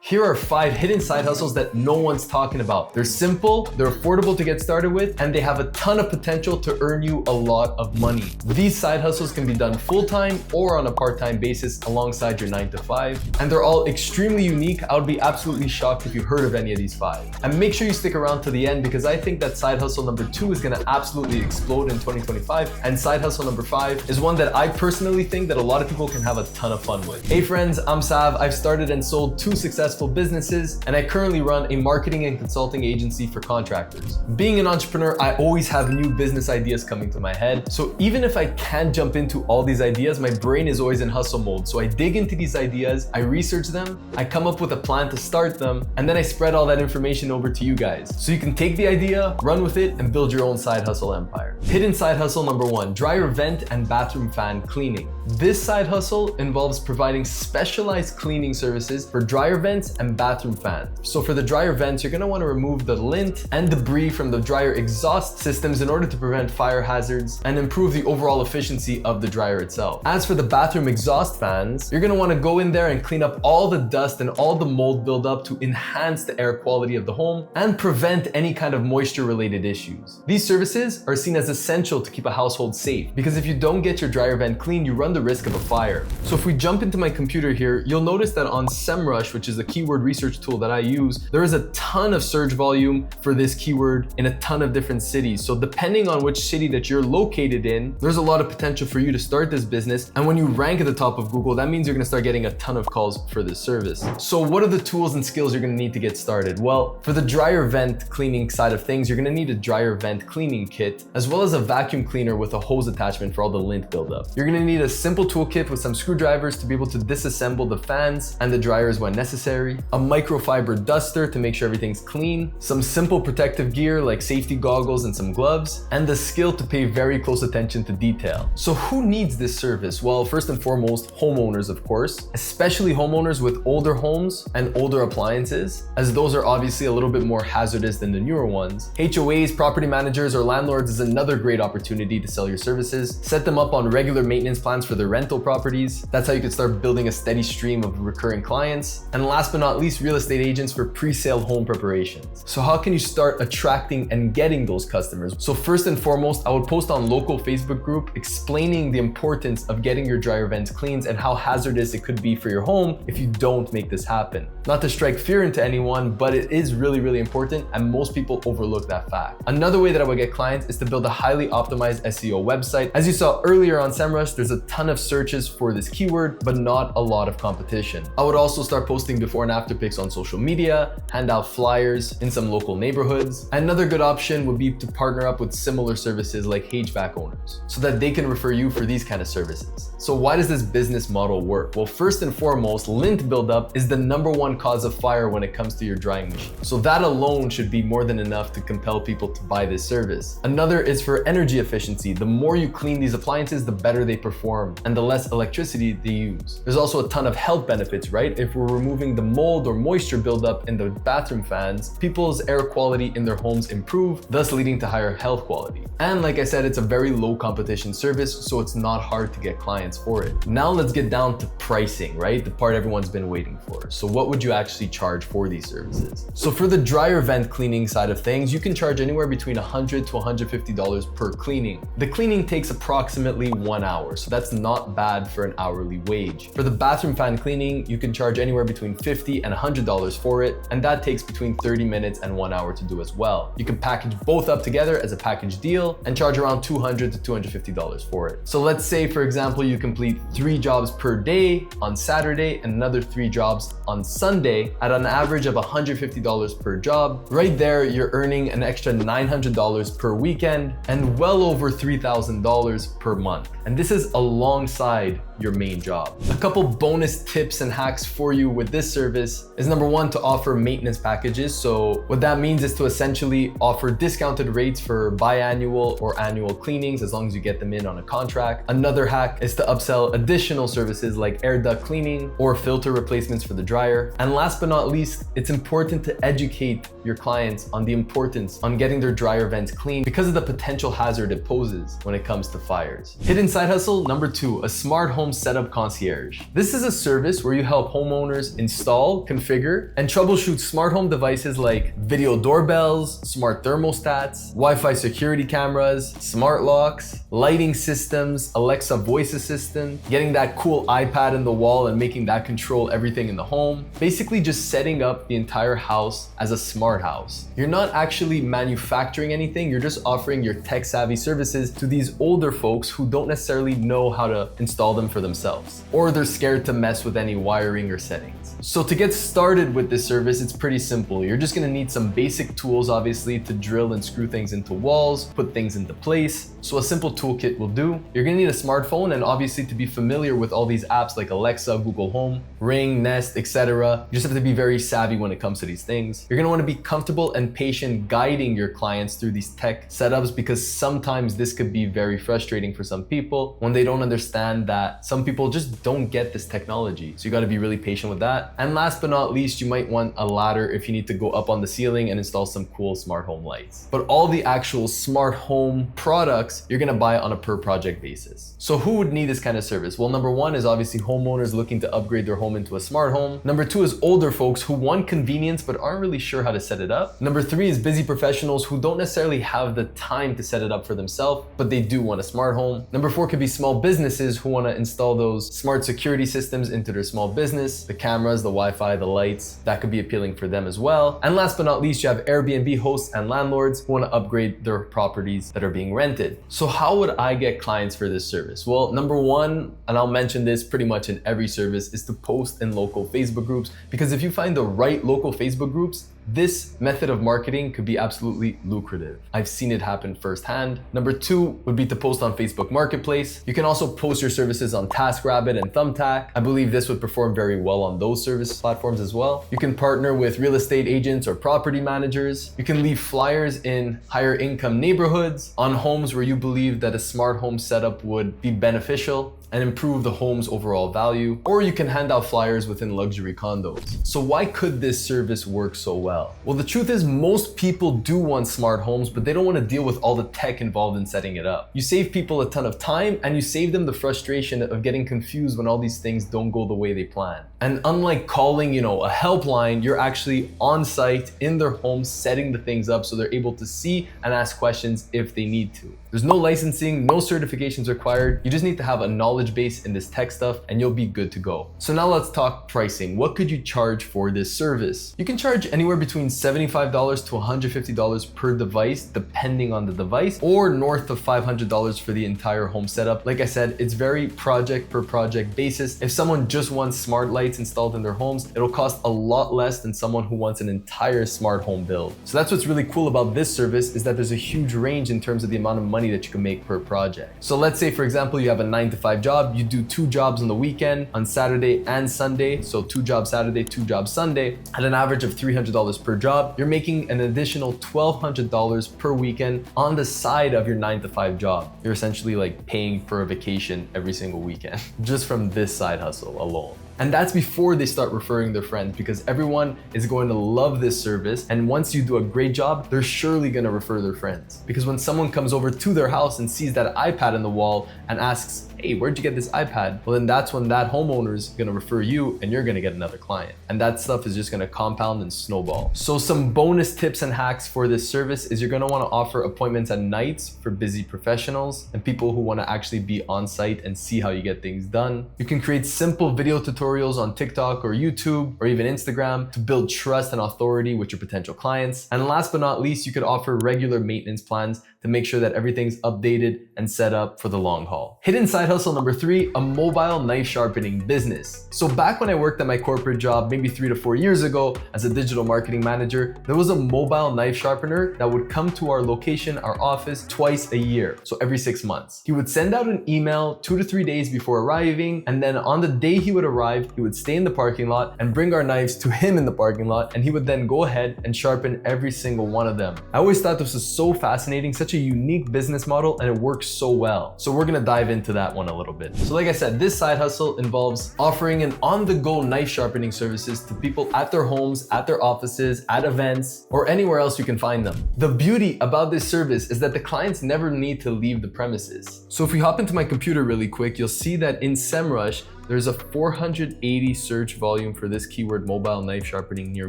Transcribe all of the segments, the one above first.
Here are 5 hidden side hustles that no one's talking about. They're simple, they're affordable to get started with, and they have a ton of potential to earn you a lot of money. These side hustles can be done full-time or on a part-time basis alongside your 9 to 5, and they're all extremely unique. I would be absolutely shocked if you heard of any of these 5. And make sure you stick around to the end because I think that side hustle number 2 is gonna absolutely explode in 2025, and side hustle number 5 is one that I personally think that a lot of people can have a ton of fun with. Hey friends, I'm Sav. I've started and sold 2 successful businesses, and I currently run a marketing and consulting agency for contractors. Being an entrepreneur, I always have new business ideas coming to my head. So even if I can't jump into all these ideas, my brain is always in hustle mode. So I dig into these ideas, I research them, I come up with a plan to start them, and then I spread all that information over to you guys. So you can take the idea, run with it, and build your own side hustle empire. Hidden side hustle number 1, dryer vent and bathroom fan cleaning. This side hustle involves providing specialized cleaning services for dryer vents and bathroom fans. So for the dryer vents, you're gonna wanna remove the lint and debris from the dryer exhaust systems in order to prevent fire hazards and improve the overall efficiency of the dryer itself. As for the bathroom exhaust fans, you're gonna wanna go in there and clean up all the dust and all the mold buildup to enhance the air quality of the home and prevent any kind of moisture-related issues. These services are seen as essential to keep a household safe because if you don't get your dryer vent clean, you run the risk of a fire. So if we jump into my computer here, you'll notice that on SEMrush, which is the keyword research tool that I use, there is a ton of search volume for this keyword in a ton of different cities. So depending on which city that you're located in, there's a lot of potential for you to start this business. And when you rank at the top of Google, that means you're gonna start getting a ton of calls for this service. So what are the tools and skills you're gonna need to get started? Well, for the dryer vent cleaning side of things, you're gonna need a dryer vent cleaning kit, as well as a vacuum cleaner with a hose attachment for all the lint buildup. You're gonna need a simple toolkit with some screwdrivers to be able to disassemble the fans and the dryers when necessary, a microfiber duster to make sure everything's clean, some simple protective gear like safety goggles and some gloves, and the skill to pay very close attention to detail. So who needs this service? Well, first and foremost, homeowners, of course, especially homeowners with older homes and older appliances, as those are obviously a little bit more hazardous than the newer ones. HOAs, property managers, or landlords is another great opportunity to sell your services. Set them up on regular maintenance plans for their rental properties. That's how you can start building a steady stream of recurring clients. And last but not least, real estate agents for pre-sale home preparations. So how can you start attracting and getting those customers? So first and foremost, I would post on local Facebook group explaining the importance of getting your dryer vents cleaned and how hazardous it could be for your home if you don't make this happen. Not to strike fear into anyone, but it is really, really important and most people overlook that fact. Another way that I would get clients is to build a highly optimized SEO website. As you saw earlier on SEMrush, there's a ton of searches for this keyword, but not a lot of competition. I would also start posting before and after pics on social media, hand out flyers in some local neighborhoods. Another good option would be to partner up with similar services like HVAC owners so that they can refer you for these kind of services. So why does this business model work? Well, first and foremost, lint buildup is the #1 cause of fire when it comes to your drying machine. So that alone should be more than enough to compel people to buy this service. Another is for energy efficiency. The more you clean these appliances, the better they perform and the less electricity they use. There's also a ton of health benefits, right? If we're removing the mold or moisture buildup in the bathroom fans, people's air quality in their homes improve, thus leading to higher health quality. And like I said, it's a very low competition service, so it's not hard to get clients for it. Now let's get down to pricing, right? The part everyone's been waiting for. So what would you actually charge for these services? So for the dryer vent cleaning side of things, you can charge anywhere between $100 to $150 per cleaning. The cleaning takes approximately 1 hour, so that's not bad for an hourly wage. For the bathroom fan cleaning, you can charge anywhere between $50 and $100 for it, and that takes between 30 minutes and 1 hour to do as well. You can package both up together as a package deal and charge around $200 to $250 for it. So let's say, for example, you complete 3 jobs per day on Saturday and another 3 jobs on Sunday at an average of $150 per job. Right there, you're earning an extra $900 per weekend and well over $3,000 per month. And this is alongside your main job. A couple bonus tips and hacks for you with this service is number 1, to offer maintenance packages. So what that means is to essentially offer discounted rates for biannual or annual cleanings as long as you get them in on a contract. Another hack is to upsell additional services like air duct cleaning or filter replacements for the dryer. And last but not least, it's important to educate your clients on the importance on getting their dryer vents clean because of the potential hazard it poses when it comes to fires. Hidden side hustle number 2, a smart home home setup concierge. This is a service where you help homeowners install, configure, and troubleshoot smart home devices like video doorbells, smart thermostats, Wi-Fi security cameras, smart locks, lighting systems, Alexa voice assistant, getting that cool iPad in the wall and making that control everything in the home. Basically just setting up the entire house as a smart house. You're not actually manufacturing anything, you're just offering your tech-savvy services to these older folks who don't necessarily know how to install them for themselves, or they're scared to mess with any wiring or settings. So to get started with this service, it's pretty simple. You're just gonna need some basic tools, obviously, to drill and screw things into walls, put things into place. So a simple toolkit will do. You're gonna need a smartphone, and obviously to be familiar with all these apps like Alexa, Google Home, Ring, Nest, etc. You just have to be very savvy when it comes to these things. You're gonna wanna be comfortable and patient guiding your clients through these tech setups, because sometimes this could be very frustrating for some people when they don't understand that some people just don't get this technology. So you gotta be really patient with that. And last but not least, you might want a ladder if you need to go up on the ceiling and install some cool smart home lights. But all the actual smart home products, you're gonna buy on a per project basis. So who would need this kind of service? Well, number one is obviously homeowners looking to upgrade their home into a smart home. Number two is older folks who want convenience but aren't really sure how to set it up. Number three is busy professionals who don't necessarily have the time to set it up for themselves, but they do want a smart home. Number four could be small businesses who want to install those smart security systems into their small business, the cameras, the Wi-Fi, the lights. That could be appealing for them as well. And last but not least, you have Airbnb hosts and landlords who want to upgrade their properties that are being rented. So how would I get clients for this service? Well, number one, and I'll mention this pretty much in every service, is to post in local Facebook groups, because if you find the right local Facebook groups, this method of marketing could be absolutely lucrative. I've seen it happen firsthand. Number two would be to post on Facebook Marketplace. You can also post your services on TaskRabbit and Thumbtack. I believe this would perform very well on those service platforms as well. You can partner with real estate agents or property managers. You can leave flyers in higher income neighborhoods on homes where you believe that a smart home setup would be beneficial and improve the home's overall value, or you can hand out flyers within luxury condos. So why could this service work so well? Well, the truth is most people do want smart homes, but they don't want to deal with all the tech involved in setting it up. You save people a ton of time, and you save them the frustration of getting confused when all these things don't go the way they plan. And unlike calling, a helpline, you're actually on site in their home setting the things up so they're able to see and ask questions if they need to. There's no licensing, no certifications required. You just need to have a knowledge base in this tech stuff and you'll be good to go. So now let's talk pricing. What could you charge for this service? You can charge anywhere between $75 to $150 per device, depending on the device, or north of $500 for the entire home setup. Like I said, it's very project per project basis. If someone just wants smart lights installed in their homes, it'll cost a lot less than someone who wants an entire smart home build. So that's what's really cool about this service, is that there's a huge range in terms of the amount of money that you can make per project. So let's say, for example, you have a 9-to-5 job, you do 2 jobs on the weekend, on Saturday and Sunday. So 2 jobs Saturday, 2 jobs Sunday, at an average of $300 per job. You're making an additional $1,200 per weekend on the side of your 9-to-5 job. You're essentially like paying for a vacation every single weekend, just from this side hustle alone. And that's before they start referring their friends, because everyone is going to love this service. And once you do a great job, they're surely going to refer their friends. Because when someone comes over to their house and sees that iPad in the wall and asks, hey, where'd you get this iPad? Well, then that's when that homeowner is going to refer you and you're going to get another client. And that stuff is just going to compound and snowball. So some bonus tips and hacks for this service is you're going to want to offer appointments at nights for busy professionals and people who want to actually be on site and see how you get things done. You can create simple video tutorials on TikTok or YouTube or even Instagram to build trust and authority with your potential clients. And last but not least, you could offer regular maintenance plans to make sure that everything's updated and set up for the long haul. Hidden side hustle number 3, a mobile knife sharpening business. So back when I worked at my corporate job, maybe 3 to 4 years ago as a digital marketing manager, there was a mobile knife sharpener that would come to our location, our office, twice a year. So every 6 months. He would send out an email 2 to 3 days before arriving. And then on the day he would arrive, he would stay in the parking lot and bring our knives to him in the parking lot. And he would then go ahead and sharpen every single one of them. I always thought this was so fascinating, such a unique business model, and it works so well. So we're gonna dive into that one a little bit. So like I said, this side hustle involves offering an on-the-go knife sharpening services to people at their homes, at their offices, at events, or anywhere else you can find them. The beauty about this service is that the clients never need to leave the premises. So if we hop into my computer really quick, you'll see that in SEMrush, there's a 480 search volume for this keyword mobile knife sharpening near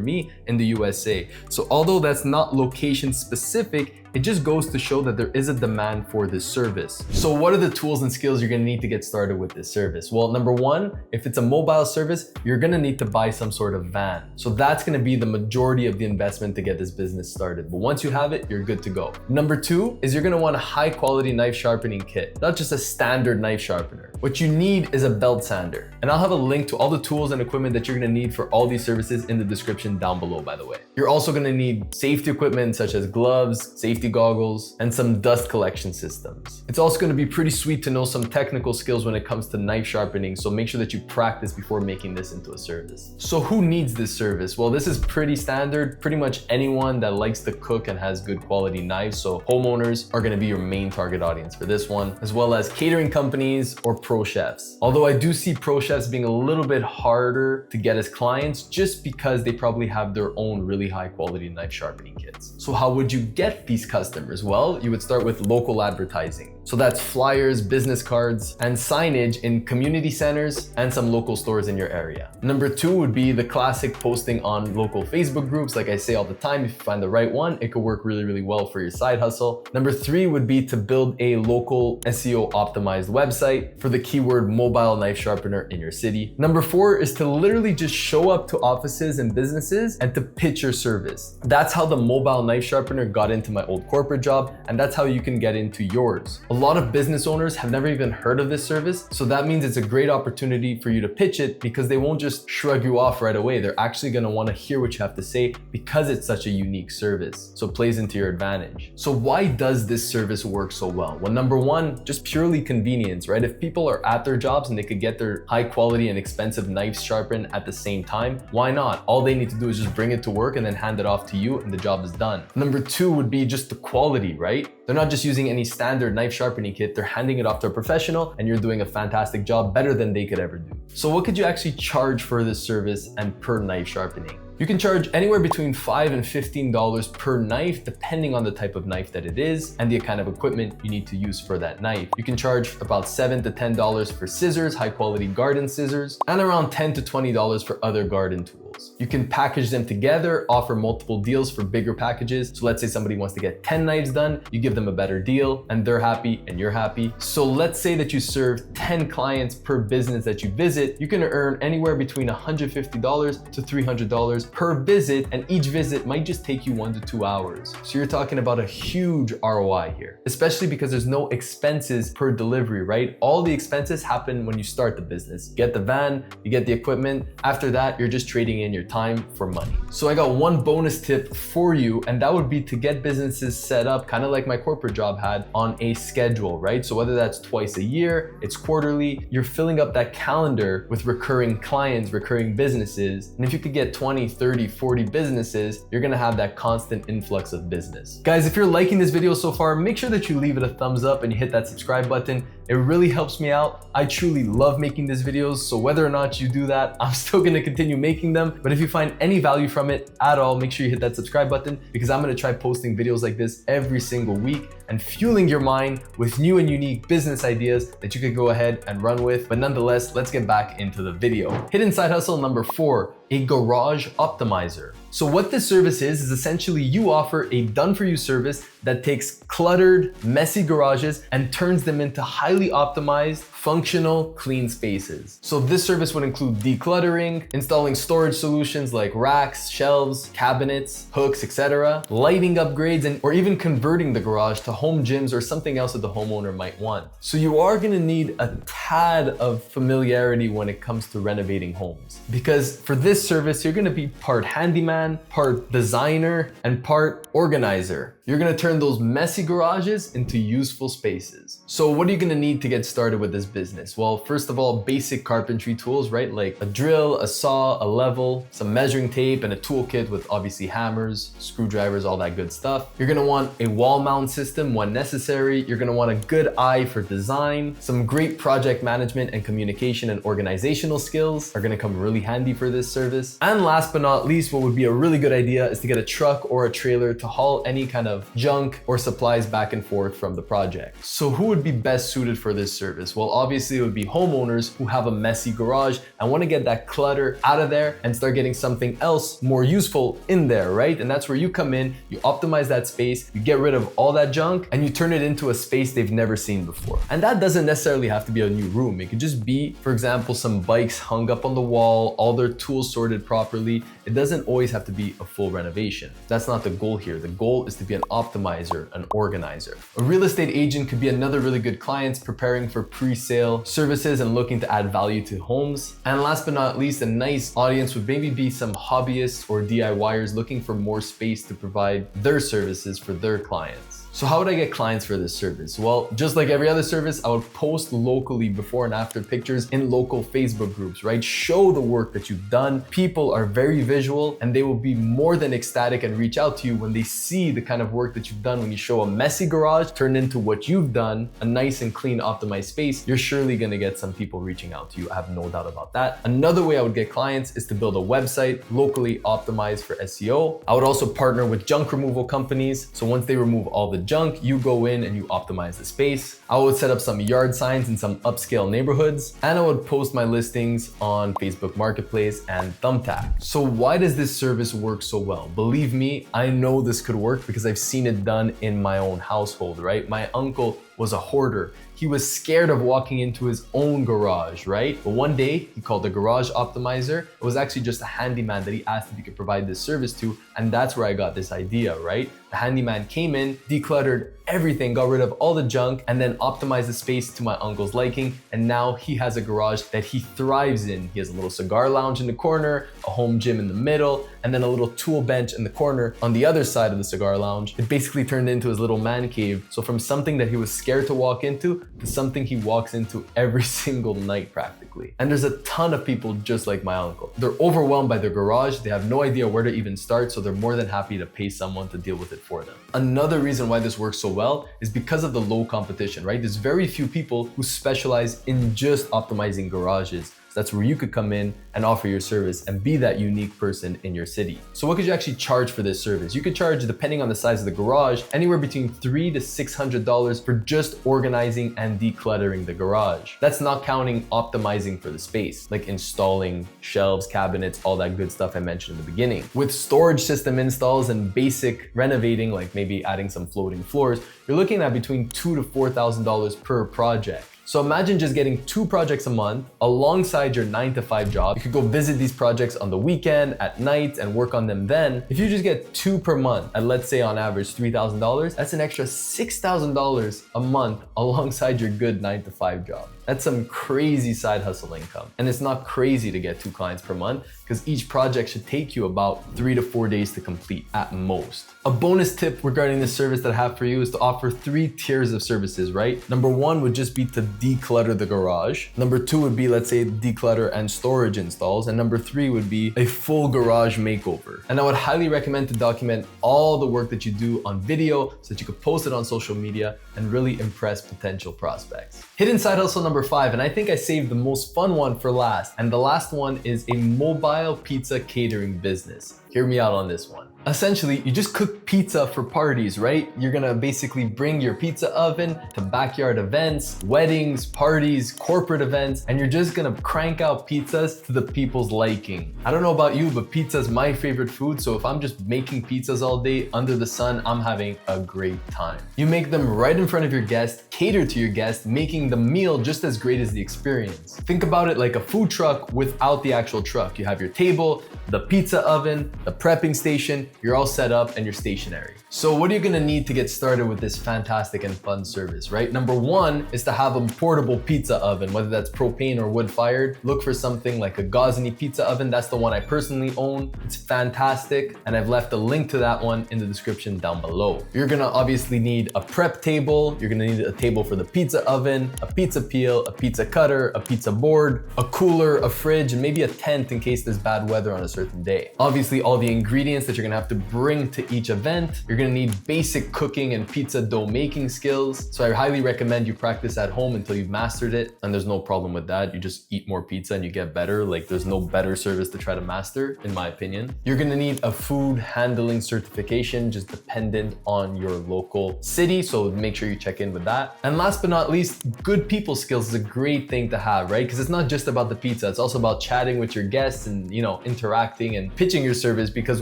me in the USA. So although that's not location specific, it just goes to show that there is a demand for this service. So what are the tools and skills you're gonna need to get started with this service? Well, number one, if it's a mobile service, you're gonna need to buy some sort of van. So that's gonna be the majority of the investment to get this business started. But once you have it, you're good to go. Number two is you're gonna want a high quality knife sharpening kit, not just a standard knife sharpener. What you need is a belt sander. And I'll have a link to all the tools and equipment that you're gonna need for all these services in the description down below, by the way. You're also gonna need safety equipment such as gloves, safety goggles, and some dust collection systems. It's also gonna be pretty sweet to know some technical skills when it comes to knife sharpening, so make sure that you practice before making this into a service. So who needs this service? Well, this is pretty standard. Pretty much anyone that likes to cook and has good quality knives, so homeowners are gonna be your main target audience for this one, as well as catering companies or pro chefs. Although I do see pro chefs being a little bit harder to get as clients just because they probably have their own really high quality knife sharpening kits. So how would you get these customers? Well, you would start with local advertising. So that's flyers, business cards, and signage in community centers and some local stores in your area. Number two would be the classic posting on local Facebook groups. Like I say all the time, if you find the right one, it could work really, really well for your side hustle. Number three would be to build a local SEO optimized website for the keyword mobile knife sharpener in your city. Number four is to literally just show up to offices and businesses and to pitch your service. That's how the mobile knife sharpener got into my old corporate job, and that's how you can get into yours. A lot of business owners have never even heard of this service, so that means it's a great opportunity for you to pitch it because they won't just shrug you off right away. They're actually gonna wanna hear what you have to say because it's such a unique service. So it plays into your advantage. So why does this service work so well? Well, number one, just purely convenience, right? If people are at their jobs and they could get their high quality and expensive knives sharpened at the same time, why not? All they need to do is just bring it to work and then hand it off to you and the job is done. Number two would be just the quality, right? They're not just using any standard knife sharpening kit, they're handing it off to a professional and you're doing a fantastic job, better than they could ever do. So what could you actually charge for this service and per knife sharpening? You can charge anywhere between $5 and $15 per knife, depending on the type of knife that it is and the kind of equipment you need to use for that knife. You can charge about $7 to $10 for scissors, high quality garden scissors, and around $10 to $20 for other garden tools. You can package them together, offer multiple deals for bigger packages. So let's say somebody wants to get 10 knives done, you give them a better deal and they're happy and you're happy. So let's say that you serve 10 clients per business that you visit, you can earn anywhere between $150 to $300 per visit, and each visit might just take you 1 to 2 hours. So you're talking about a huge ROI here, especially because there's no expenses per delivery, right? All the expenses happen when you start the business. You get the van, you get the equipment. After that, you're just trading in your time for money. So I got one bonus tip for you, and that would be to get businesses set up kind of like my corporate job had on a schedule, right? So whether that's twice a year, it's quarterly, you're filling up that calendar with recurring clients, recurring businesses. And if you could get 20, 30, 40 businesses, you're gonna have that constant influx of business. Guys, if you're liking this video so far, make sure that you leave it a thumbs up and you hit that subscribe button. It really helps me out. I truly love making these videos, so whether or not you do that, I'm still gonna continue making them. But if you find any value from it at all, make sure you hit that subscribe button because I'm gonna try posting videos like this every single week and fueling your mind with new and unique business ideas that you could go ahead and run with. But nonetheless, let's get back into the video. Hidden side hustle number 4, a garage optimizer. So what this service is essentially you offer a done-for-you service that takes cluttered, messy garages and turns them into highly optimized, functional, clean spaces. So this service would include decluttering, installing storage solutions like racks, shelves, cabinets, hooks, etc., lighting upgrades, or even converting the garage to home gyms or something else that the homeowner might want. So you are gonna need a tad of familiarity when it comes to renovating homes. Because for this service, you're gonna be part handyman, part designer, and part organizer. You're gonna turn those messy garages into useful spaces. So what are you gonna need to get started with this business? Well, first of all, basic carpentry tools, right? Like a drill, a saw, a level, some measuring tape, and a toolkit with obviously hammers, screwdrivers, all that good stuff. You're gonna want a wall mount system when necessary. You're gonna want a good eye for design. Some great project management and communication and organizational skills are gonna come really handy for this service. And last but not least, what would be a really good idea is to get a truck or a trailer to haul any kind of junk or supplies back and forth from the project. So who would be best suited for this service? Well, obviously it would be homeowners who have a messy garage and want to get that clutter out of there and start getting something else more useful in there, right? And that's where you come in, you optimize that space, you get rid of all that junk, and you turn it into a space they've never seen before. And that doesn't necessarily have to be a new room. It could just be, for example, some bikes hung up on the wall, all their tools sorted properly. It doesn't always have to be a full renovation. That's not the goal here. The goal is to be an optimizer, an organizer. A real estate agent could be another really good client preparing for pre-sale services and looking to add value to homes. And last but not least, a nice audience would maybe be some hobbyists or DIYers looking for more space to provide their services for their clients. So how would I get clients for this service? Well, just like every other service, I would post locally before and after pictures in local Facebook groups, right? Show the work that you've done. People are very visual and they will be more than ecstatic and reach out to you when they see the kind of work that you've done. When you show a messy garage turned into what you've done, a nice and clean, optimized space, you're surely gonna get some people reaching out to you. I have no doubt about that. Another way I would get clients is to build a website locally optimized for SEO. I would also partner with junk removal companies. So once they remove all the junk, you go in and you optimize the space. I would set up some yard signs in some upscale neighborhoods, and I would post my listings on Facebook Marketplace and Thumbtack. So why does this service work so well? Believe me, I know this could work because I've seen it done in my own household, right? My uncle was a hoarder. He was scared of walking into his own garage, right? But one day he called a garage optimizer. It was actually just a handyman that he asked if he could provide this service to. And that's where I got this idea, right? The handyman came in, decluttered everything, got rid of all the junk, and then optimized the space to my uncle's liking. And now he has a garage that he thrives in. He has a little cigar lounge in the corner, a home gym in the middle, and then a little tool bench in the corner on the other side of the cigar lounge. It basically turned into his little man cave. So from something that he was scared to walk into to something he walks into every single night practically. And there's a ton of people just like my uncle. They're overwhelmed by their garage. They have no idea where to even start. So they're more than happy to pay someone to deal with it for them. Another reason why this works so well is because of the low competition, right? There's very few people who specialize in just optimizing garages. So that's where you could come in and offer your service and be that unique person in your city. So what could you actually charge for this service? You could charge, depending on the size of the garage, anywhere between $300 to $600 for just organizing and decluttering the garage. That's not counting optimizing for the space, like installing shelves, cabinets, all that good stuff I mentioned in the beginning. With storage system installs and basic renovating, like maybe adding some floating floors, you're looking at between $2,000 to $4,000 per project. So imagine just getting 2 projects a month alongside your 9-to-5 job. You could go visit these projects on the weekend, at night, and work on them then. If you just get 2 per month at, let's say on average $3,000, that's an extra $6,000 a month alongside your good 9-to-5 job. That's some crazy side hustle income. And it's not crazy to get 2 clients per month because each project should take you about 3 to 4 days to complete at most. A bonus tip regarding this service that I have for you is to offer 3 tiers of services, right? Number 1 would just be to declutter the garage. Number 2 would be, let's say, declutter and storage installs. And number 3 would be a full garage makeover. And I would highly recommend to document all the work that you do on video so that you could post it on social media and really impress potential prospects. Hidden side hustle number 5, and I think I saved the most fun one for last. And the last one is a mobile pizza catering business. Hear me out on this one. Essentially, you just cook pizza for parties, right? You're gonna basically bring your pizza oven to backyard events, weddings, parties, corporate events, and you're just gonna crank out pizzas to the people's liking. I don't know about you, but pizza is my favorite food, so if I'm just making pizzas all day under the sun, I'm having a great time. You make them right in front of your guest, cater to your guest, making the meal just as great as the experience. Think about it like a food truck without the actual truck. You have your table, the pizza oven, the prepping station, you're all set up and you're stationary. So what are you gonna need to get started with this fantastic and fun service, right? Number one is to have a portable pizza oven, whether that's propane or wood fired. Look for something like a Gosney pizza oven. That's the one I personally own. It's fantastic, and I've left a link to that one in the description down below. You're gonna obviously need a prep table. You're gonna need a table for the pizza oven, a pizza peel, a pizza cutter, a pizza board, a cooler, a fridge, and maybe a tent in case there's bad weather on a certain day. Obviously, all the ingredients that you're gonna have to bring to each event. You're gonna need basic cooking and pizza dough making skills. So I highly recommend you practice at home until you've mastered it. And there's no problem with that. You just eat more pizza and you get better. Like, there's no better service to try to master, in my opinion. You're gonna need a food handling certification, just dependent on your local city. So make sure you check in with that. And last but not least, good people skills is a great thing to have, right? Because it's not just about the pizza. It's also about chatting with your guests and, interacting and pitching your service, because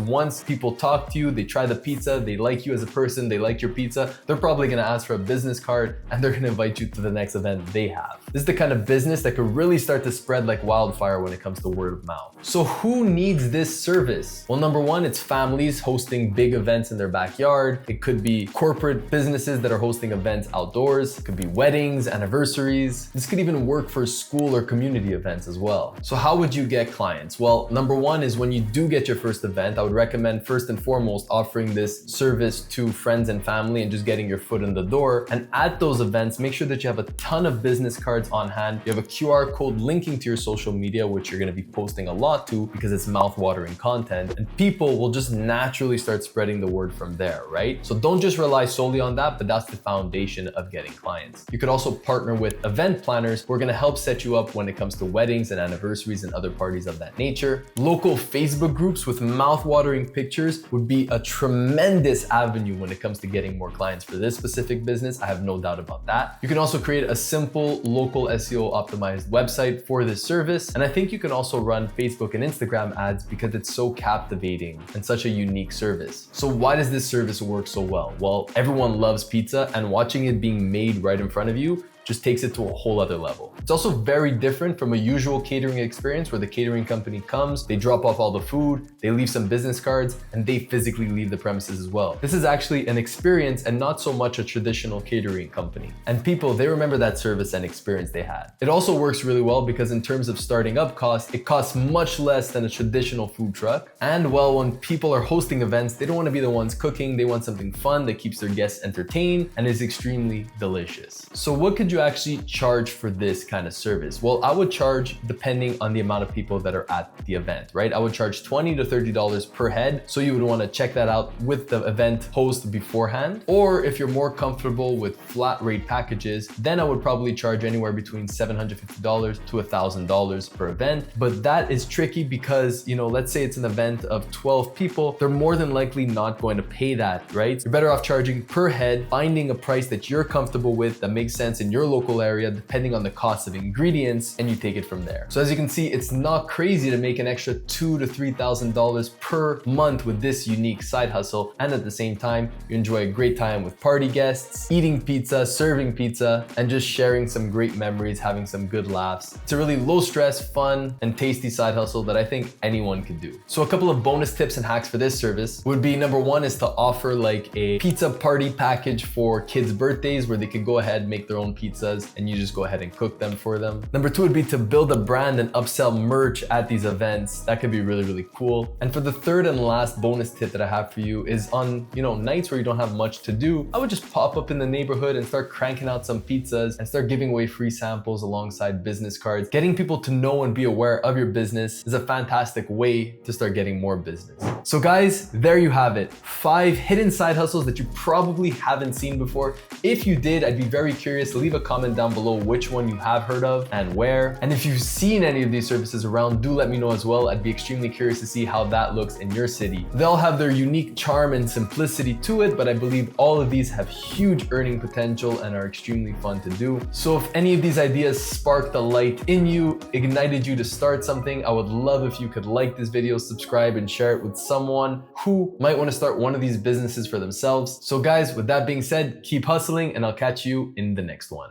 once people talk to you, they try the pizza, they like you as a person, they like your pizza, they're probably gonna ask for a business card and they're gonna invite you to the next event they have. This is the kind of business that could really start to spread like wildfire when it comes to word of mouth. So who needs this service? Well, number one, it's families hosting big events in their backyard. It could be corporate businesses that are hosting events outdoors. It could be weddings, anniversaries. This could even work for school or community events as well. So how would you get clients? Well, number one is when you do get your first event, I would recommend first and foremost offering this service to friends and family and just getting your foot in the door. And at those events, make sure that you have a ton of business cards on hand. You have a QR code linking to your social media, which you're gonna be posting a lot to because it's mouth-watering content, and people will just naturally start spreading the word from there, right? So don't just rely solely on that, but that's the foundation of getting clients. You could also partner with event planners who are gonna help set you up when it comes to weddings and anniversaries and other parties of that nature. Local Facebook groups with mouth-watering pictures would be a tremendous avenue when it comes to getting more clients for this specific business. I have no doubt about that. You can also create a simple local SEO optimized website for this service. And I think you can also run Facebook and Instagram ads because it's so captivating and such a unique service. So why does this service work so well? Well, everyone loves pizza, and watching it being made right in front of you just takes it to a whole other level. It's also very different from a usual catering experience where the catering company comes, they drop off all the food, they leave some business cards, and they physically leave the premises as well. This is actually an experience and not so much a traditional catering company. And people, they remember that service and experience they had. It also works really well because in terms of starting up costs, it costs much less than a traditional food truck. And well, when people are hosting events, they don't want to be the ones cooking, they want something fun that keeps their guests entertained and is extremely delicious. So what could you actually charge for this kind of service? Well, I would charge depending on the amount of people that are at the event, right? I would charge $20 to $30 per head. So you would want to check that out with the event host beforehand. Or if you're more comfortable with flat rate packages, then I would probably charge anywhere between $750 to $1,000 per event. But that is tricky because, let's say it's an event of 12 people, they're more than likely not going to pay that, right? You're better off charging per head, finding a price that you're comfortable with, that makes sense in your local area, depending on the cost of ingredients, and you take it from there. So as you can see, it's not crazy to make an extra $2,000 to $3,000 per month with this unique side hustle. And at the same time, you enjoy a great time with party guests, eating pizza, serving pizza, and just sharing some great memories, having some good laughs. It's a really low stress, fun, and tasty side hustle that I think anyone can do. So a couple of bonus tips and hacks for this service would be, number one is to offer like a pizza party package for kids' birthdays where they could go ahead, make their own pizzas, and you just go ahead and cook them for them. Number two would be to build a brand and upsell merch at these events. That could be really, really cool. And for the third and last bonus tip that I have for you is on, nights where you don't have much to do, I would just pop up in the neighborhood and start cranking out some pizzas and start giving away free samples alongside business cards. Getting people to know and be aware of your business is a fantastic way to start getting more business. So guys, there you have it. 5 hidden side hustles that you probably haven't seen before. If you did, I'd be very curious. Leave a comment down below which one you have heard of and where. And if you've seen any of these services around, do let me know as well. I'd be extremely curious to see how that looks in your city. They'll have their unique charm and simplicity to it, but I believe all of these have huge earning potential and are extremely fun to do. So if any of these ideas sparked a light in you, ignited you to start something, I would love if you could like this video, subscribe, and share it with someone who might want to start one of these businesses for themselves. So guys, with that being said, keep hustling, and I'll catch you in the next one.